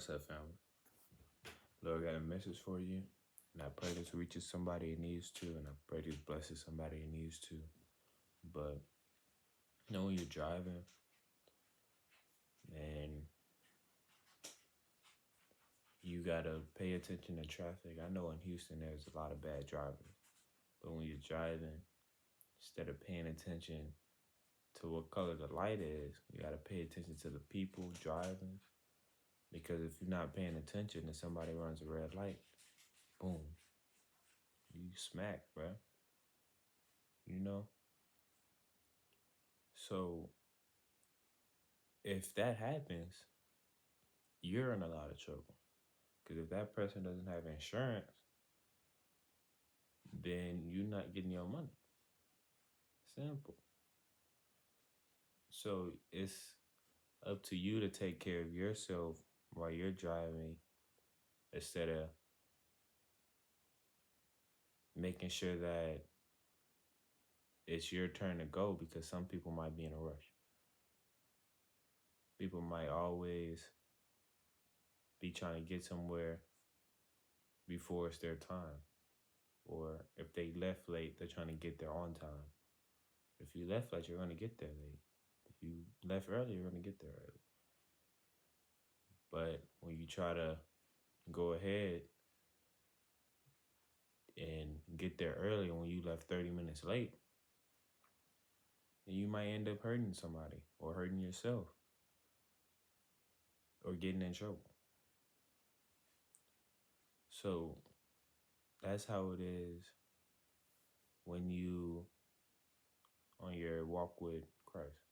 What's up, family? Lord, got a message for you, and I pray this reaches somebody it needs to, and I pray this blesses somebody it needs to. But when you're driving and you gotta pay attention to traffic. I know in Houston there's a lot of bad drivers, but when you're driving, instead of paying attention to what color the light is, you gotta pay attention to the people driving. Because if you're not paying attention and somebody runs a red light, boom, you smack, bro. You know? So if that happens, you're in a lot of trouble. Because if that person doesn't have insurance, then you're not getting your money. Simple. So it's up to you to take care of yourself while you're driving instead of making sure that it's your turn to go, because some people might be in a rush. People might always be trying to get somewhere before it's their time. Or if they left late, they're trying to get there on time. If you left late, you're going to get there late. If you left early, you're going to get there early. But when you try to go ahead and get there early when you left 30 minutes late, then you might end up hurting somebody or hurting yourself or getting in trouble. So that's how it is when you on your walk with Christ.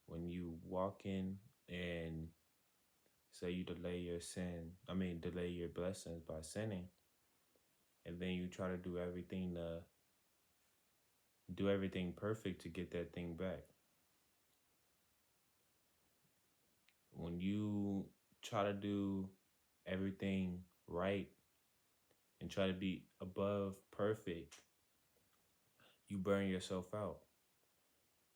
When you walk in and say you delay your blessings by sinning, and then you try to do everything perfect to get that thing back. When you try to do everything right and try to be above perfect, you burn yourself out.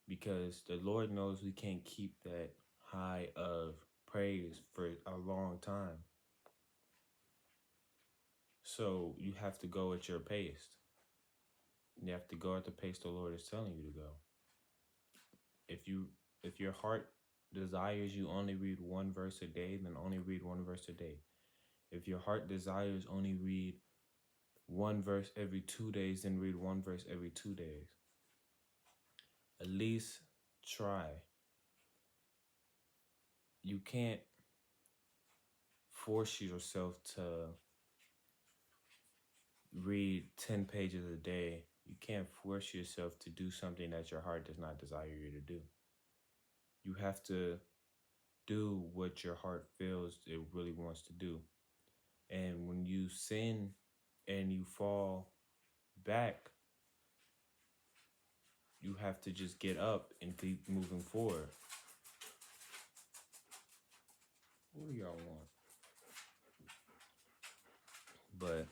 Because the Lord knows we can't keep that high of praise for a long time. So you have to go at your pace. You have to go at the pace the Lord is telling you to go. If your heart desires you only read one verse a day, then only read one verse a day. If your heart desires only read one verse every 2 days, then read one verse every 2 days. At least try. You can't force yourself to read 10 pages a day. You can't force yourself to do something that your heart does not desire you to do. You have to do what your heart feels it really wants to do. And when you sin and you fall back, you have to just get up and keep moving forward. What do y'all want? But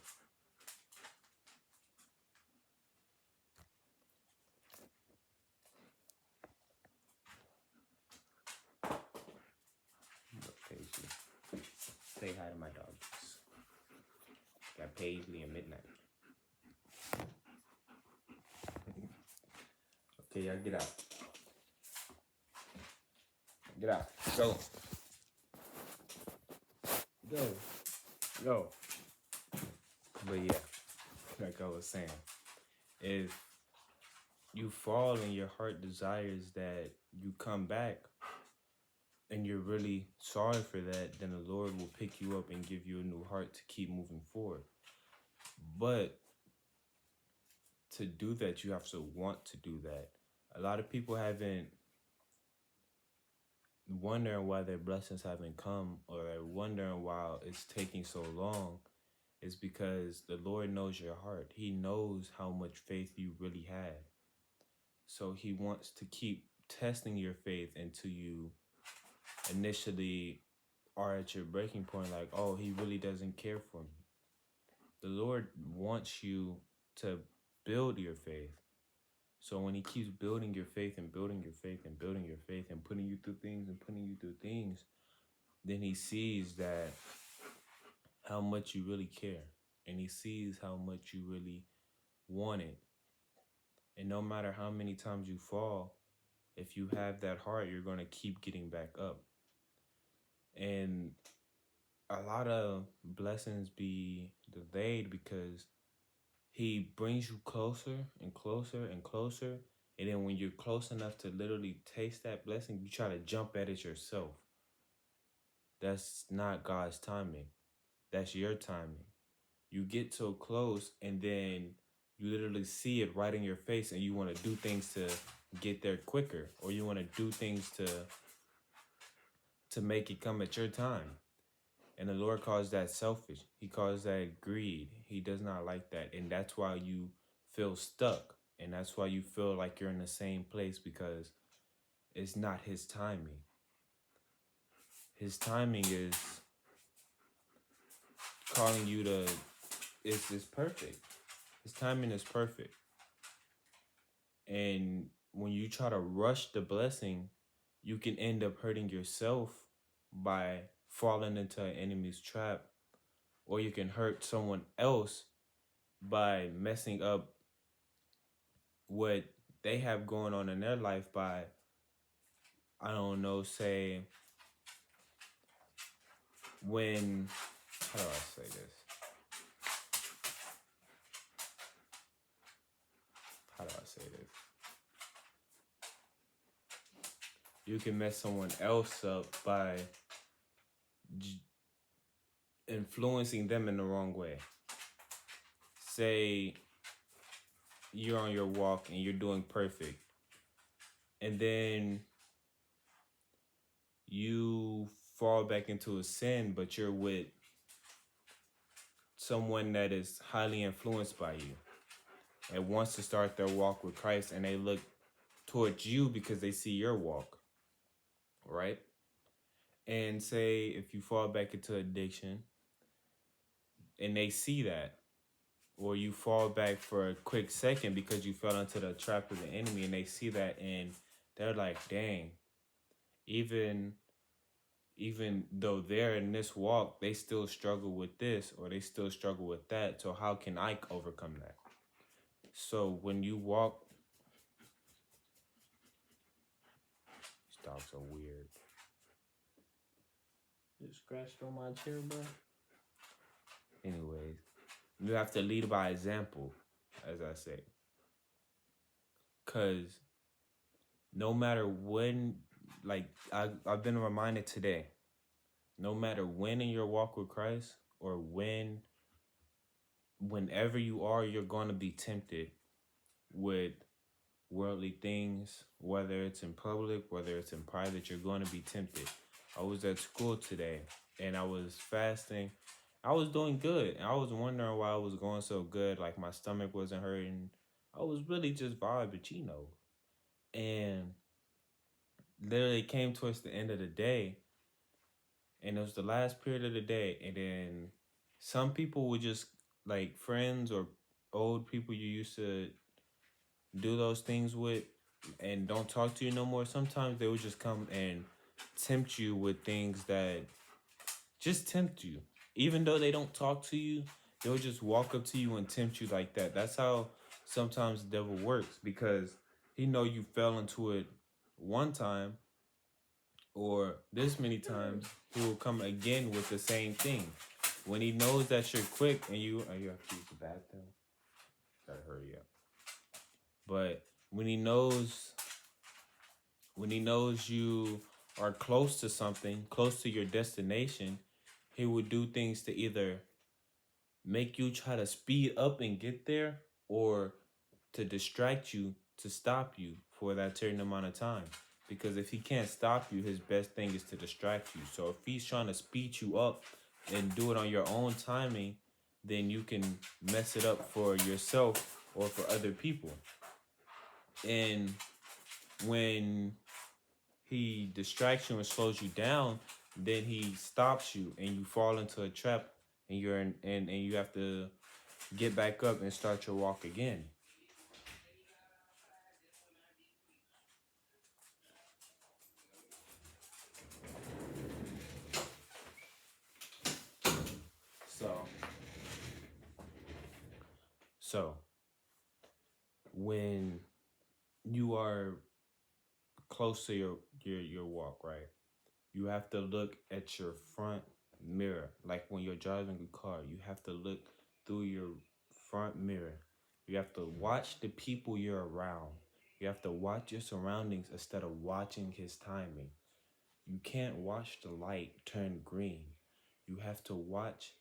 Paisley. Say hi to my dogs. Got Paisley and Midnight. Okay, y'all get out. Get out. Go. Go. But yeah, like I was saying, if you fall and your heart desires that you come back and you're really sorry for that, then the Lord will pick you up and give you a new heart to keep moving forward. But to do that, you have to want to do that. A lot of people haven't wondering why their blessings haven't come, or wondering why it's taking so long. Is because the Lord knows your heart. He knows how much faith you really have. So he wants to keep testing your faith until you initially are at your breaking point, like, oh, he really doesn't care for me. The Lord wants you to build your faith. So when he keeps building your faith and building your faith and building your faith and putting you through things, then he sees that how much you really care, and he sees how much you really want it. And no matter how many times you fall, if you have that heart, you're going to keep getting back up. And a lot of blessings be delayed because he brings you closer and closer and closer. And then when you're close enough to literally taste that blessing, you try to jump at it yourself. That's not God's timing. That's your timing. You get so close and then you literally see it right in your face and you want to do things to get there quicker, or you want to do things to make it come at your time. And the Lord calls that selfish. He calls that greed. He does not like that. And that's why you feel stuck. And that's why you feel like you're in the same place, because it's not his timing. His timing is calling you to, it's perfect. His timing is perfect. And when you try to rush the blessing, you can end up hurting yourself by falling into an enemy's trap, or you can hurt someone else by messing up what they have going on in their life by, I don't know, say, when, how do I say this? How do I say this? You can mess someone else up by influencing them in the wrong way. Say you're on your walk and you're doing perfect, and then you fall back into a sin, but you're with someone that is highly influenced by you and wants to start their walk with Christ, and they look towards you because they see your walk, right? And say if you fall back into addiction and they see that, or you fall back for a quick second because you fell into the trap of the enemy, and they see that and they're like, dang, even though they're in this walk, they still struggle with this, or they still struggle with that. So how can I overcome that? So when you walk, these dogs are weird. Just scratched on my chair, bro. Anyways, you have to lead by example, as I say. Because no matter when, like I've been reminded today, no matter when in your walk with Christ, or whenever you are, you're going to be tempted with worldly things, whether it's in public, whether it's in private, you're going to be tempted. I was at school today and I was fasting. I was doing good. I was wondering why I was going so good. Like my stomach wasn't hurting. I was really just vibing, And literally came towards the end of the day, and it was the last period of the day. And then some people would just, like friends or old people you used to do those things with and don't talk to you no more, sometimes they would just come and tempt you with things that just tempt you. Even though they don't talk to you, they'll just walk up to you and tempt you like that. That's how sometimes the devil works, because he know you fell into it one time or this many times, he will come again with the same thing. When he knows that you're quick and you have to use the bathroom, gotta hurry up. But when he knows you are close to something, close to your destination, he would do things to either make you try to speed up and get there, or to distract you, to stop you for that certain amount of time. Because if he can't stop you, his best thing is to distract you. So if he's trying to speed you up and do it on your own timing, then you can mess it up for yourself or for other people. And when he distracts you and slows you down, then he stops you and you fall into a trap, and you're in, and you have to get back up and start your walk again. So when you are close to your walk, right? You have to look at your front mirror. Like when you're driving a car, you have to look through your front mirror. You have to watch the people you're around. You have to watch your surroundings instead of watching his timing. You can't watch the light turn green. You have to watch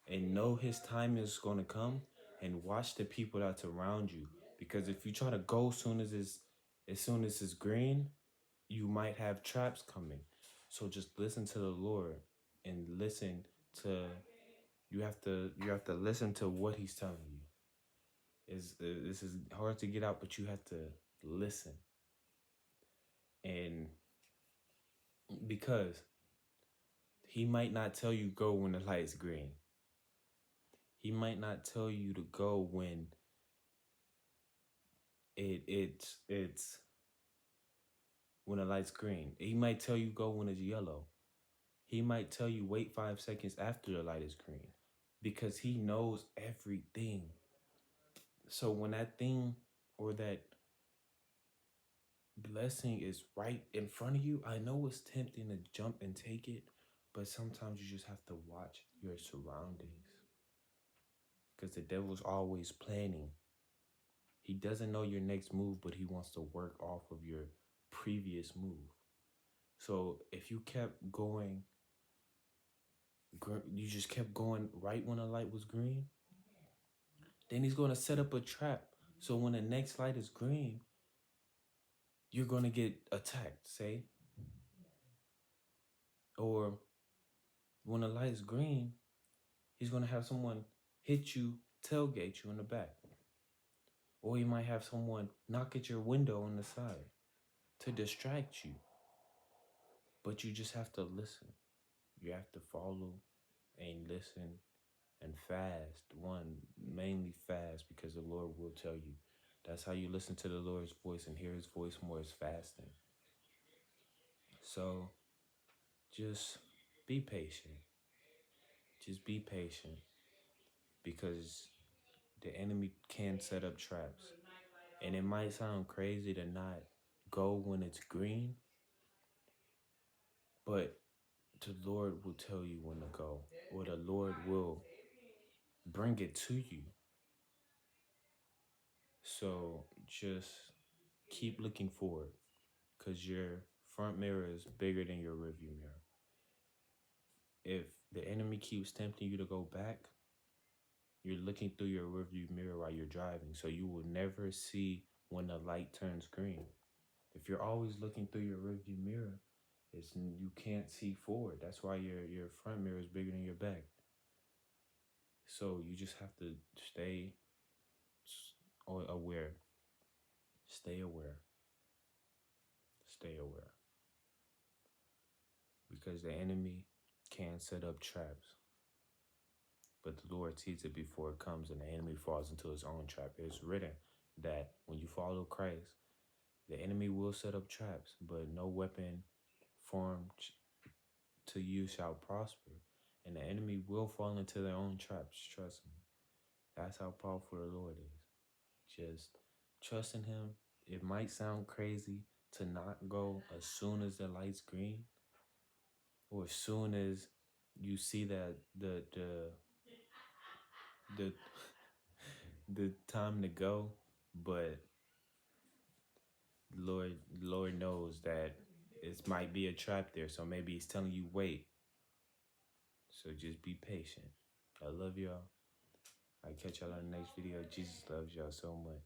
and know his time is going to come, and watch the people that's around you. Because if you try to go as soon as it's green, you might have traps coming. So just listen to the Lord and listen to you have to listen to what he's telling you. This is hard to get out, but you have to listen. And because he might not tell you go when the light's green. He might not tell you to go when it's when the light's green. He might tell you go when it's yellow. He might tell you wait 5 seconds after the light is green, because he knows everything. So when that thing or that blessing is right in front of you, I know it's tempting to jump and take it, but sometimes you just have to watch your surroundings, because the devil's always planning. He doesn't know your next move, but he wants to work off of your previous move. So if you kept going, you just kept going right when the light was green, then he's going to set up a trap. So when the next light is green, you're going to get attacked, say. Or when the light is green, he's going to have someone hit you, tailgate you in the back. Or he might have someone knock at your window on the side to distract you. But you just have to listen. You have to follow and listen and fast. One, mainly fast, because the Lord will tell you. That's how you listen to the Lord's voice and hear his voice more, is fasting. So just be patient. Just be patient, because the enemy can set up traps. And it might sound crazy to not go when it's green, but the Lord will tell you when to go, or the Lord will bring it to you. So just keep looking forward, because your front mirror is bigger than your rearview mirror. If the enemy keeps tempting you to go back, you're looking through your rearview mirror while you're driving, so you will never see when the light turns green. If you're always looking through your rearview mirror, you can't see forward. That's why your front mirror is bigger than your back. So you just have to stay aware. Stay aware. Stay aware. Because the enemy can set up traps, but the Lord sees it before it comes, and the enemy falls into his own trap. It's written that when you follow Christ, the enemy will set up traps, but no weapon formed to you shall prosper. And the enemy will fall into their own traps. Trust me. That's how powerful the Lord is. Just trust in him. It might sound crazy to not go as soon as the light's green, or as soon as you see that the time to go, but Lord knows that it might be a trap there, so maybe he's telling you wait. So just be patient. I love y'all. I'll catch y'all on the next video. Jesus loves y'all so much.